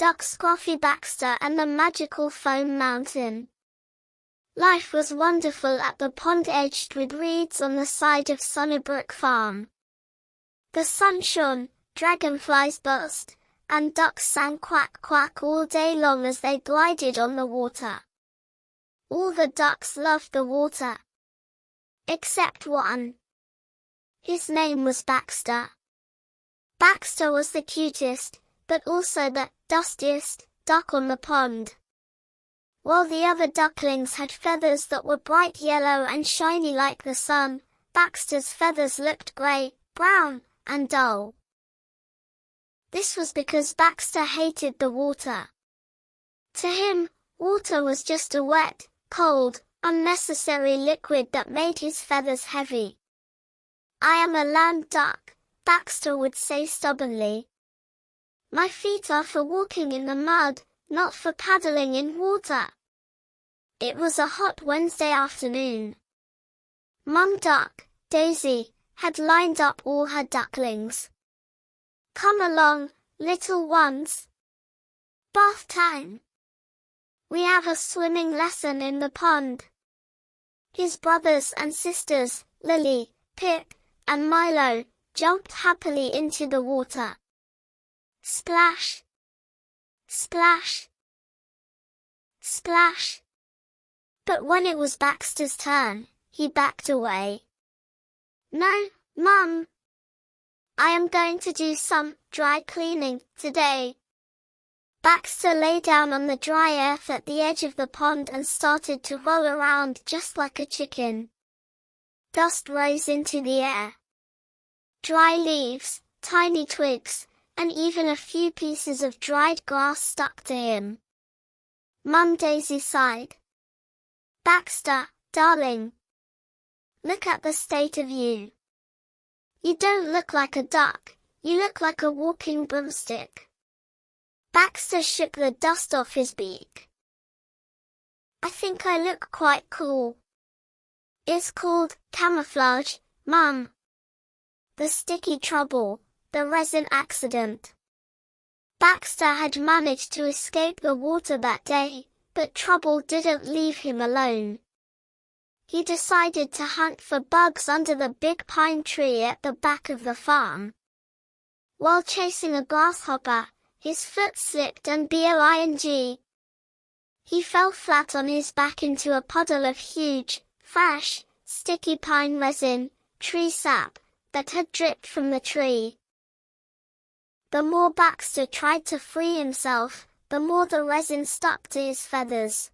duck Scruffy Baxter and the magical foam mountain. Life was wonderful at the pond edged with reeds on the side of Sunnybrook Farm. The sun shone, dragonflies buzzed, and ducks sang quack quack all day long as they glided on the water. All the ducks loved the water. Except one. His name was Baxter. Baxter was the cutest, but also the dustiest duck on the pond. While the other ducklings had feathers that were bright yellow and shiny like the sun, Baxter's feathers looked grey, brown, and dull. This was because Baxter hated the water. To him, water was just a wet, cold, unnecessary liquid that made his feathers heavy. "I am a land duck," Baxter would say stubbornly. "My feet are for walking in the mud, not for paddling in water." It was a hot Wednesday afternoon. Mum Duck, Daisy, had lined up all her ducklings. "Come along, little ones. Bath time. We have a swimming lesson in the pond." His brothers and sisters, Lily, Pip, and Milo, jumped happily into the water. Splash! Splash! Splash! But when it was Baxter's turn, he backed away. "No, Mum. I am going to do some dry cleaning today." Baxter lay down on the dry earth at the edge of the pond and started to roll around just like a chicken. Dust rose into the air. Dry leaves, tiny twigs, and even a few pieces of dried grass stuck to him. Mum Daisy sighed. "Baxter, darling. Look at the state of you. You don't look like a duck, you look like a walking broomstick." Baxter shook the dust off his beak. "I think I look quite cool. It's called camouflage, Mum. The sticky trouble, the resin accident." Baxter had managed to escape the water that day, but trouble didn't leave him alone. He decided to hunt for bugs under the big pine tree at the back of the farm. While chasing a grasshopper, his foot slipped and boing. He fell flat on his back into a puddle of huge, fresh, sticky pine resin, tree sap, that had dripped from the tree. The more Baxter tried to free himself, the more the resin stuck to his feathers.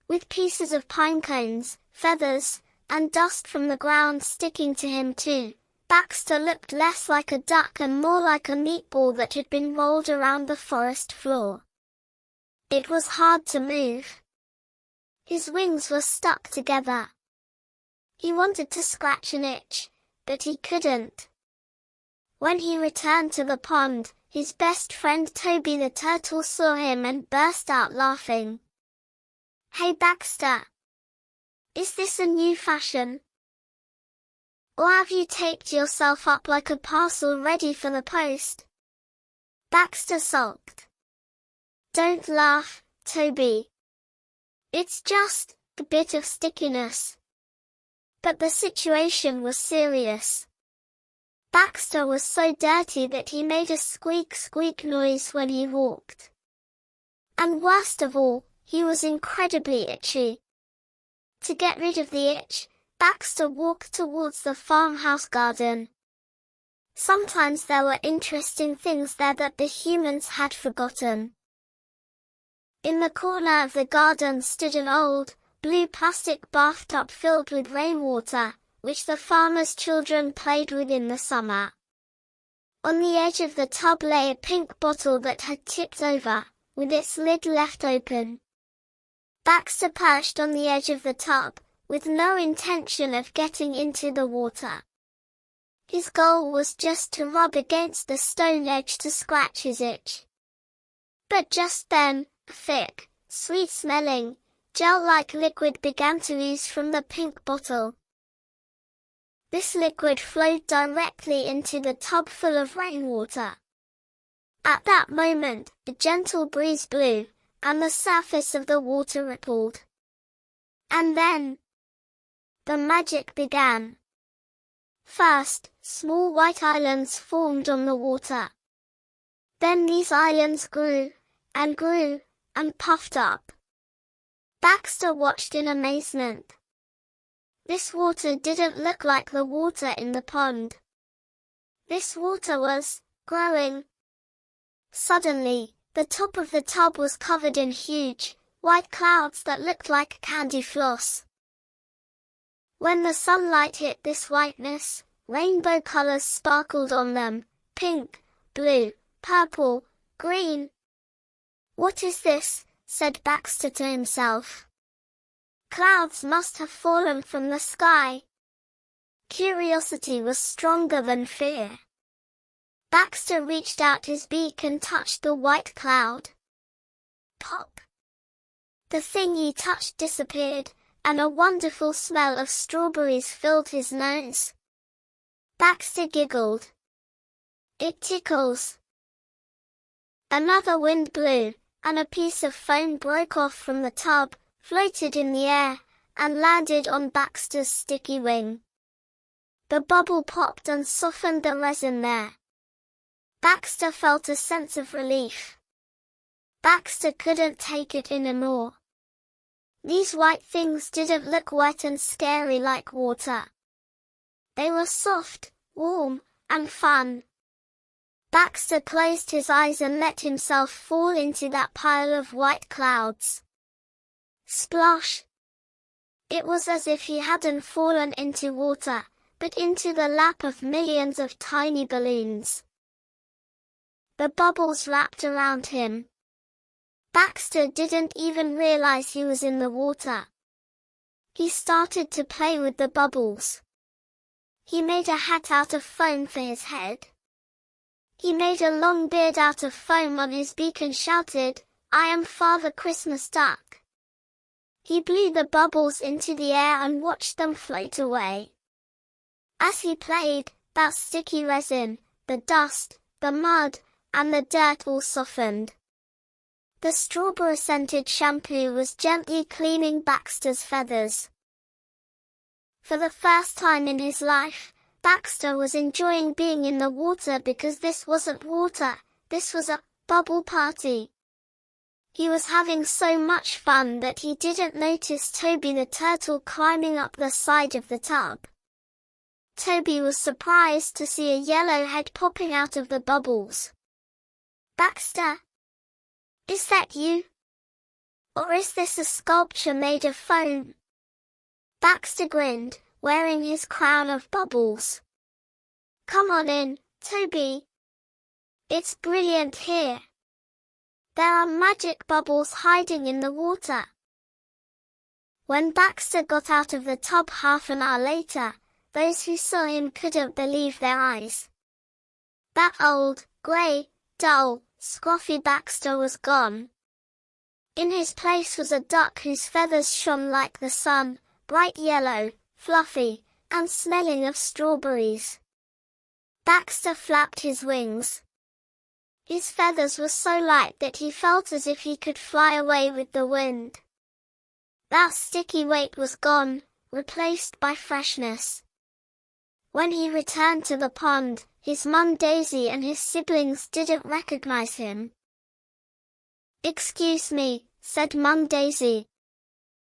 With pieces of pine cones, feathers, and dust from the ground sticking to him too, Baxter looked less like a duck and more like a meatball that had been rolled around the forest floor. It was hard to move. His wings were stuck together. He wanted to scratch an itch, but he couldn't. When he returned to the pond, his best friend Toby the turtle saw him and burst out laughing. "Hey Baxter! Is this a new fashion? Or have you taped yourself up like a parcel ready for the post?" Baxter sulked. "Don't laugh, Toby. It's just a bit of stickiness." But the situation was serious. Baxter was so dirty that he made a squeak noise when he walked. And worst of all, he was incredibly itchy. To get rid of the itch, Baxter walked towards the farmhouse garden. Sometimes there were interesting things there that the humans had forgotten. In the corner of the garden stood an old, blue plastic bathtub filled with rainwater, which the farmers' children played with in the summer. On the edge of the tub lay a pink bottle that had tipped over, with its lid left open. Baxter perched on the edge of the tub, with no intention of getting into the water. His goal was just to rub against the stone edge to scratch his itch. But just then, a thick, sweet-smelling, gel-like liquid began to ooze from the pink bottle. This liquid flowed directly into the tub full of rainwater. At that moment, a gentle breeze blew, and the surface of the water rippled. And then, the magic began. First, small white islands formed on the water. Then these islands grew, and puffed up. Baxter watched in amazement. This water didn't look like the water in the pond. This water was growing. Suddenly, the top of the tub was covered in huge, white clouds that looked like candy floss. When the sunlight hit this whiteness, rainbow colors sparkled on them: pink, blue, purple, green. "What is this?" said Baxter to himself. "Clouds must have fallen from the sky." Curiosity was stronger than fear. Baxter reached out his beak and touched the white cloud. Pop! The thing he touched disappeared, and a wonderful smell of strawberries filled his nose. Baxter giggled. "It tickles." Another wind blew, and a piece of foam broke off from the tub, floated in the air, and landed on Baxter's sticky wing. The bubble popped and softened the resin there. Baxter felt a sense of relief. Baxter couldn't take it anymore. These white things didn't look wet and scary like water. They were soft, warm, and fun. Baxter closed his eyes and let himself fall into that pile of white clouds. Splosh! It was as if he hadn't fallen into water, but into the lap of millions of tiny balloons. The bubbles wrapped around him. Baxter didn't even realize he was in the water. He started to play with the bubbles. He made a hat out of foam for his head. He made a long beard out of foam on his beak and shouted, "I am Father Christmas Duck." He blew the bubbles into the air and watched them float away. As he played, that sticky resin, the dust, the mud, and the dirt all softened. The strawberry-scented shampoo was gently cleaning Baxter's feathers. For the first time in his life, Baxter was enjoying being in the water because this wasn't water, this was a bubble party. He was having so much fun that he didn't notice Toby the turtle climbing up the side of the tub. Toby was surprised to see a yellow head popping out of the bubbles. "Baxter? Is that you? Or is this a sculpture made of foam?" Baxter grinned, wearing his crown of bubbles. "Come on in, Toby. It's brilliant here. There are magic bubbles hiding in the water." When Baxter got out of the tub half an hour later, those who saw him couldn't believe their eyes. That old, grey, dull, Scruffy Baxter was gone. In his place was a duck whose feathers shone like the sun, bright yellow, fluffy, and smelling of strawberries. Baxter flapped his wings. His feathers were so light that he felt as if he could fly away with the wind. That sticky weight was gone, replaced by freshness. When he returned to the pond, his mum Daisy and his siblings didn't recognize him. "Excuse me," said Mum Daisy.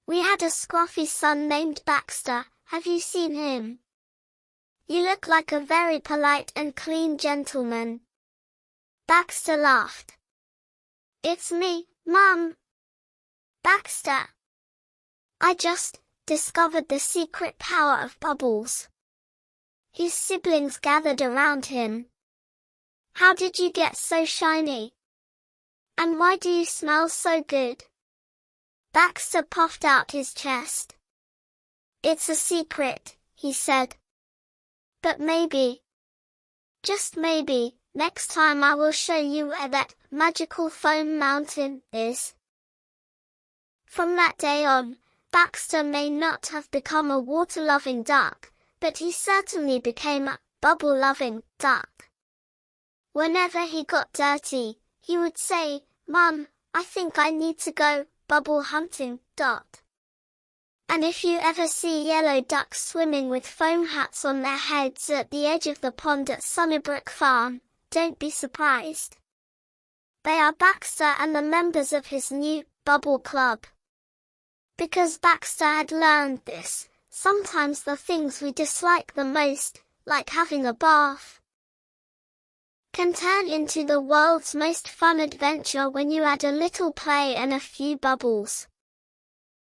"We had a scruffy son named Baxter, have you seen him? You look like a very polite and clean gentleman." Baxter laughed. "It's me, Mum. Baxter. I just discovered the secret power of bubbles." His siblings gathered around him. "How did you get so shiny? And why do you smell so good?" Baxter puffed out his chest. "It's a secret," he said. "But maybe, just maybe, next time I will show you where that magical foam mountain is." From that day on, Baxter may not have become a water-loving duck, but he certainly became a bubble-loving duck. Whenever he got dirty, he would say, "Mum, I think I need to go bubble hunting." And if you ever see yellow ducks swimming with foam hats on their heads at the edge of the pond at Sunnybrook Farm, don't be surprised. They are Baxter and the members of his new bubble club. Because Baxter had learned this, sometimes the things we dislike the most, like having a bath, can turn into the world's most fun adventure when you add a little play and a few bubbles.